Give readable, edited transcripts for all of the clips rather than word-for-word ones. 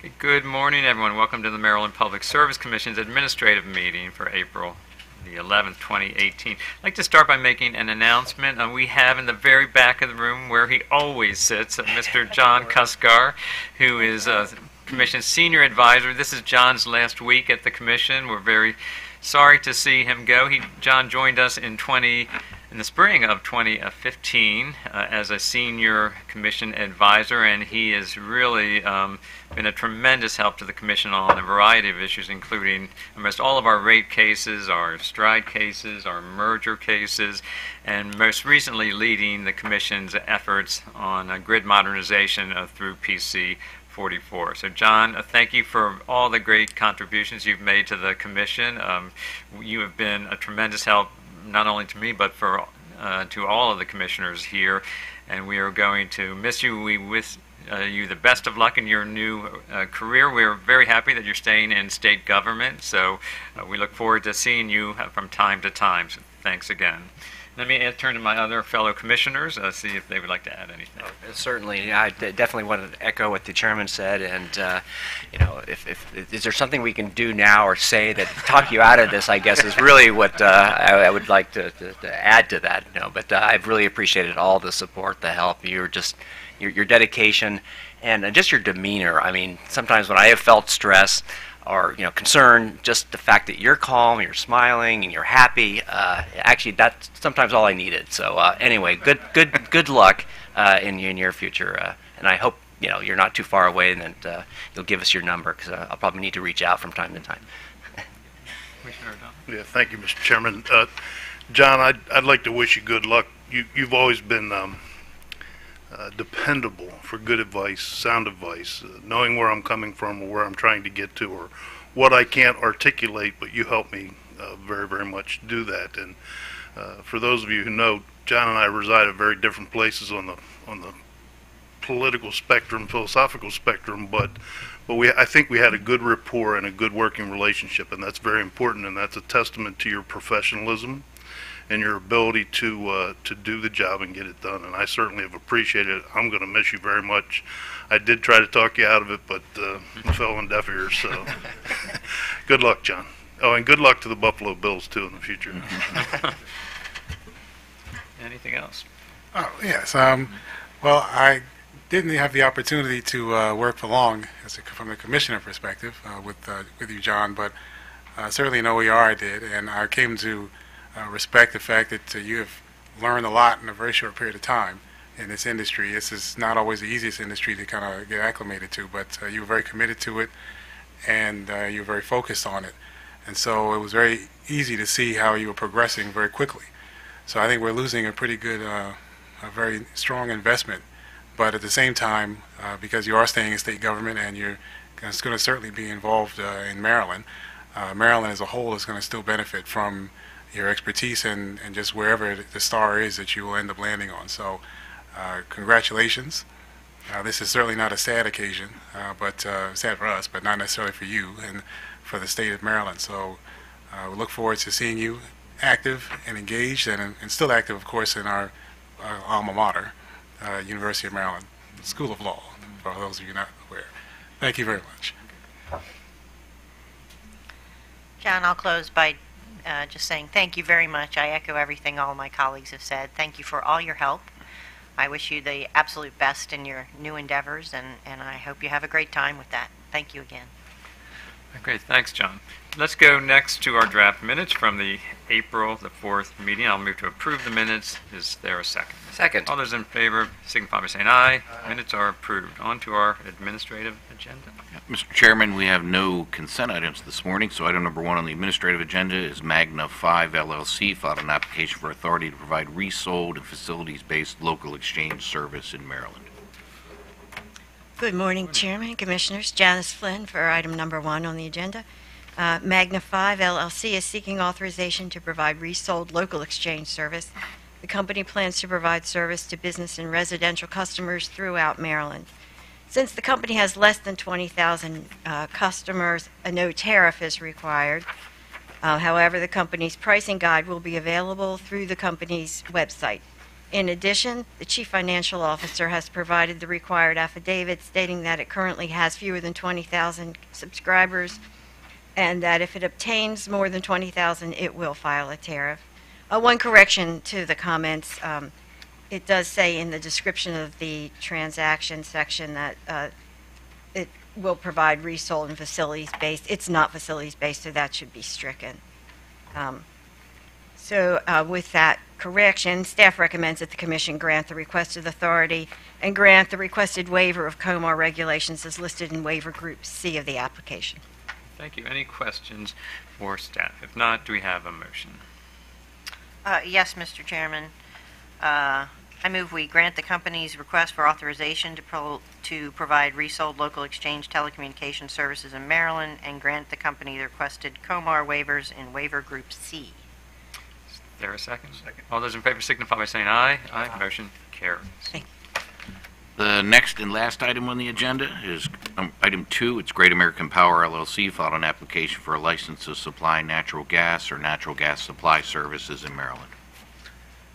Okay, good morning, everyone. Welcome to the Maryland Public Service Commission's administrative meeting for April the 11th, 2018. I'd like to start by making an announcement. We have in the very back of the room where he always sits, Mr. John Cuskar, who is Commission's senior advisor. This is John's last week at the Commission. We're very sorry to see him go. John joined us in the spring of 2015 as a senior commission advisor, and he has really been a tremendous help to the commission on a variety of issues, including almost all of our rate cases, our stride cases, our merger cases, and most recently leading the commission's efforts on grid modernization through PC 44. So John, thank you for all the great contributions you've made to the commission. You have been a tremendous help not only to me but to all of the commissioners here, and we are going to miss you. We wish you the best of luck in your new career. We're very happy that you're staying in state government, so we look forward to seeing you from time to time. So thanks again. Let me turn to my other fellow commissioners, see if they would like to add anything. Certainly, I definitely want to echo what the chairman said, and if is there something we can do now or say that talk you out of this, I guess, is really what I would like to add to that. But I've really appreciated all the support, the help, your dedication, and just your demeanor. I mean, sometimes when I have felt stress or concern, just the fact that you're calm, you're smiling, and you're happy, actually that's sometimes all I needed. So anyway, good luck in your future, and I hope you're not too far away, and that you'll give us your number, because I'll probably need to reach out from time to time. Yeah, thank you, Mr. Chairman. John, I'd like to wish you good luck. You've always been dependable for good advice, sound advice, knowing where I'm coming from or where I'm trying to get to, or what I can't articulate, but you help me very, very much do that. And for those of you who know, John and I reside at very different places on the political spectrum, philosophical spectrum, but I think we had a good rapport and a good working relationship, and that's very important, and that's a testament to your professionalism and your ability to do the job and get it done. And I certainly have appreciated it. I'm going to miss you very much. I did try to talk you out of it, but fell on deaf ears. So good luck, John. Oh, and good luck to the Buffalo Bills too in the future. Anything else? Oh, yes. Well, I didn't have the opportunity to work for long from the commissioner perspective with you, John, but certainly in OER I did, and I came to respect the fact that you have learned a lot in a very short period of time in this industry. This is not always the easiest industry to kind of get acclimated to, but you were very committed to it, and you were very focused on it. And so it was very easy to see how you were progressing very quickly. So I think we're losing a pretty good, a very strong investment. But at the same time, because you are staying in state government and you're going to certainly be involved in Maryland, Maryland as a whole is going to still benefit from your expertise and just wherever the star is that you will end up landing on. So congratulations. This is certainly not a sad occasion, but sad for us, but not necessarily for you and for the state of Maryland. So we look forward to seeing you active and engaged, and still active, of course, in our alma mater, University of Maryland School of Law, for those of you not aware. Thank you very much. John, I'll close by just saying thank you very much. I echo everything all my colleagues have said. Thank you for all your help. I wish you the absolute best in your new endeavors, and I hope you have a great time with that. Thank you again. Great, thanks, John. Let's go next to our draft minutes from the April the 4th meeting. I'll move to approve the minutes. Is there a second? Second. All those in favor signify by saying aye. Minutes are approved. On to our administrative agenda. Mr. Chairman, we have no consent items this morning, so item number 1 on the administrative agenda is Magna 5 LLC filed an application for authority to provide resold and facilities-based local exchange service in Maryland. Good morning, Chairman, Commissioners. Janice Flynn for item number 1 on the agenda. Magna 5 LLC is seeking authorization to provide resold local exchange service. The company plans to provide service to business and residential customers throughout Maryland. Since the company has less than 20,000 customers, a no tariff is required. However, the company's pricing guide will be available through the company's website. In addition, the Chief Financial Officer has provided the required affidavit stating that it currently has fewer than 20,000 subscribers, and that if it obtains more than 20,000, it will file a tariff. One correction to the comments, it does say in the description of the transaction section that it will provide resold and facilities-based. It's not facilities-based, so that should be stricken. With that correction, staff recommends that the Commission grant the requested authority and grant the requested waiver of COMAR regulations as listed in Waiver Group C of the application. Thank you. Any questions for staff? If not, do we have a motion? Yes, Mr. Chairman. I move we grant the company's request for authorization to provide resold local exchange telecommunication services in Maryland and grant the company the requested COMAR waivers in Waiver Group C. Is there a second? Second. All those in favor signify by saying aye. Aye. Motion carries. Thank The next and last item on the agenda is item 2. It's Great American Power LLC filed an application for a license to supply natural gas or natural gas supply services in Maryland.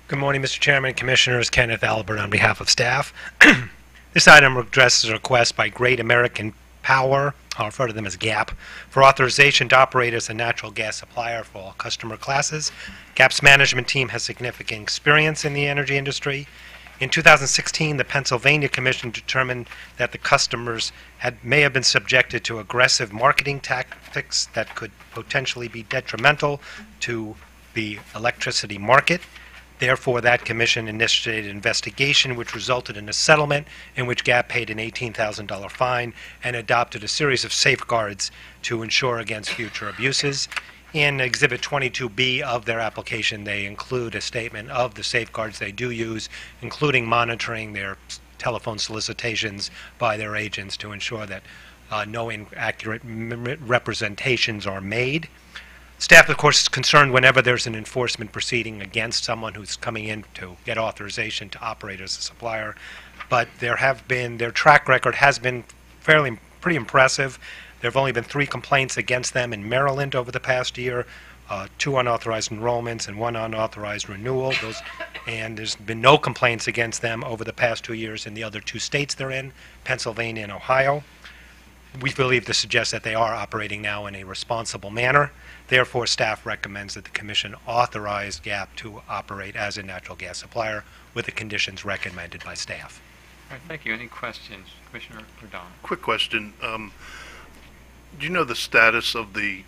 Good morning, Mr. Chairman, Commissioners. Kenneth Albert on behalf of staff. This item addresses a request by Great American Power, I'll refer to them as GAP, for authorization to operate as a natural gas supplier for all customer classes. GAP's management team has significant experience in the energy industry. In 2016, the Pennsylvania Commission determined that the customers may have been subjected to aggressive marketing tactics that could potentially be detrimental to the electricity market. Therefore, that commission initiated an investigation which resulted in a settlement in which GAP paid an $18,000 fine and adopted a series of safeguards to ensure against future abuses. In Exhibit 22B of their application, they include a statement of the safeguards they do use, including monitoring their telephone solicitations by their agents to ensure that no inaccurate representations are made. Staff, of course, is concerned whenever there's an enforcement proceeding against someone who's coming in to get authorization to operate as a supplier, but their track record has been pretty impressive. There have only been 3 complaints against them in Maryland over the past year, 2 unauthorized enrollments and 1 unauthorized renewal. And there's been no complaints against them over the past 2 years in the other 2 states they're in, Pennsylvania and Ohio. We believe this suggests that they are operating now in a responsible manner. Therefore, staff recommends that the Commission authorize GAP to operate as a natural gas supplier with the conditions recommended by staff. All right, thank you. Any questions? Commissioner O'Donnell. Quick question. Do you know the status of the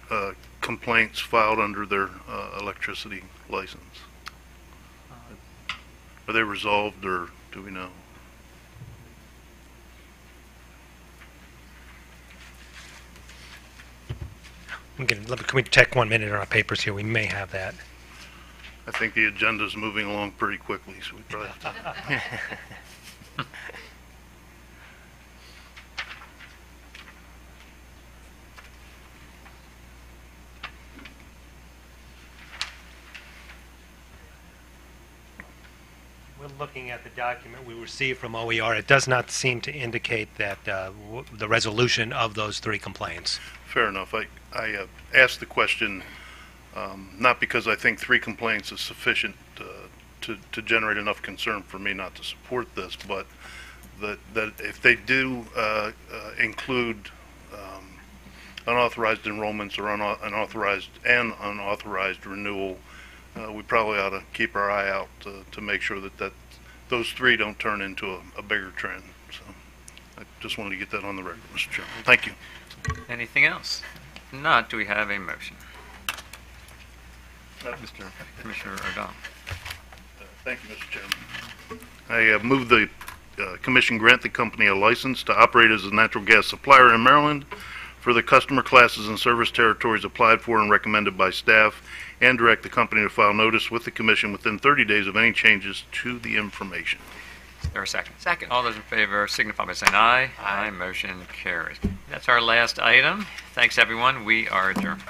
complaints filed under their electricity license? Are they resolved, or do we know? Can we check 1 minute on our papers here? We may have that. I think the agenda's moving along pretty quickly, so we probably have to. We're looking at the document we received from OER. It does not seem to indicate that the resolution of those 3 complaints. Fair enough. I asked the question not because I think 3 complaints is sufficient to generate enough concern for me not to support this, but that if they do include unauthorized enrollments or unauthorized renewal, we probably ought to keep our eye out to make sure that those 3 don't turn into a bigger trend. So I just wanted to get that on the record, Mr. Chairman. Thank you. Anything else? If not, do we have a motion? Mr. Commissioner O'Donnell. Thank you, Mr. Chairman. I move the Commission grant the company a license to operate as a natural gas supplier in Maryland for the customer classes and service territories applied for and recommended by staff, and direct the company to file notice with the Commission within 30 days of any changes to the information. Is there a second? Second. All those in favor signify by saying aye. Aye. Motion carries. That's our last item. Thanks, everyone. We are adjourned.